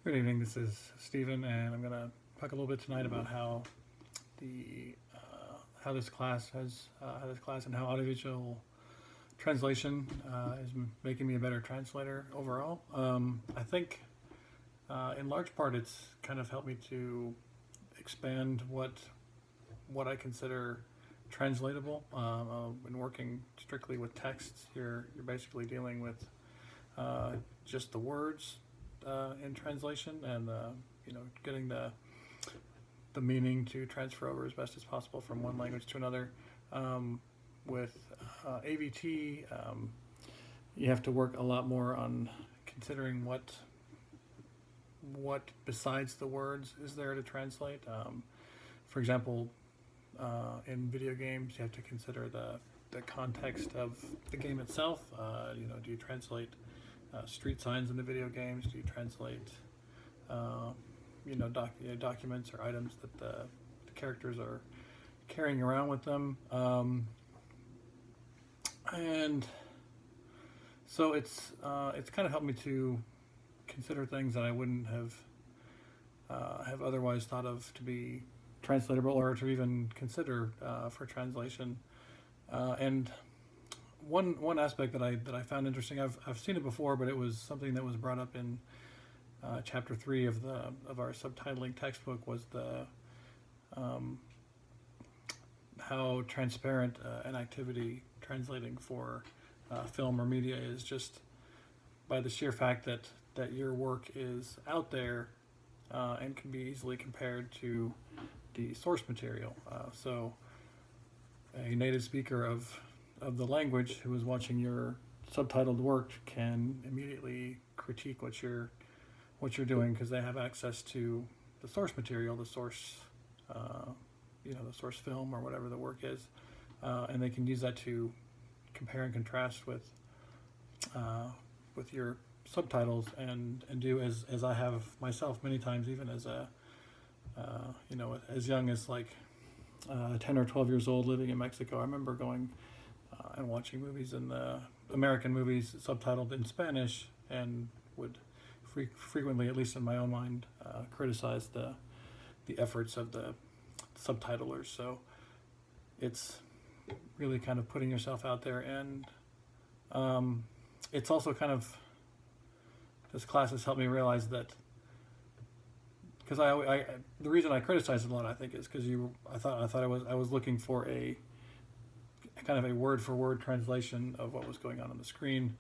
Good evening, this is Stephen, and I'm going to talk a little bit tonight about how this class and how audiovisual translation is making me a better translator overall. I think in large part it's kind of helped me to expand what I consider translatable. I've been working strictly with texts. You're basically dealing with just the words in translation, and getting the meaning to transfer over as best as possible from one language to another. With AVT, you have to work a lot more on considering what besides the words is there to translate. For example, in video games, you have to consider the context of the game itself. Do you translate street signs in the video games? Do you translate documents or items that the characters are carrying around with them? And so it's kind of helped me to consider things that I wouldn't have otherwise thought of to be translatable or to even consider for translation. And one aspect that I found interesting, I've seen it before, but it was something that was brought up in chapter 3 of our subtitling textbook, was the how transparent an activity translating for film or media is, just by the sheer fact that your work is out there and can be easily compared to the source material. So a native speaker of the language who is watching your subtitled work can immediately critique what you're doing, because they have access to the source material, the source the source film or whatever the work is, and they can use that to compare and contrast with your subtitles, and do as I have myself many times, even as as young as 10 or 12 years old, living in Mexico. I remember going and watching movies in the American movies subtitled in Spanish, and would frequently, at least in my own mind, criticize the efforts of the subtitlers. So it's really kind of putting yourself out there, and it's also kind of, this class has helped me realize that, because the reason I criticize it a lot, I think, is because I thought I was looking for a kind of a word for word translation of what was going on the screen,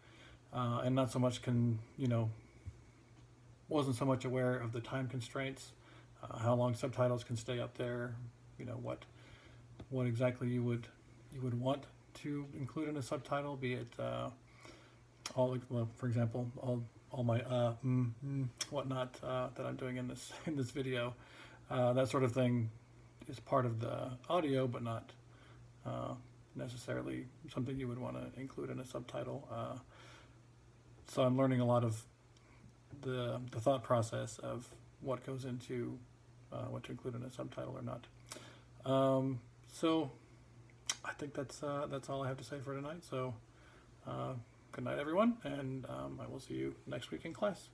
and not so much wasn't so much aware of the time constraints, how long subtitles can stay up there, what exactly you would want to include in a subtitle, be it for example, all my whatnot that I'm doing in this video. That sort of thing is part of the audio, but not necessarily something you would want to include in a subtitle. So I'm learning a lot of the thought process of what goes into what to include in a subtitle or not. So I think that's all I have to say for tonight. So good night, everyone, and I will see you next week in class.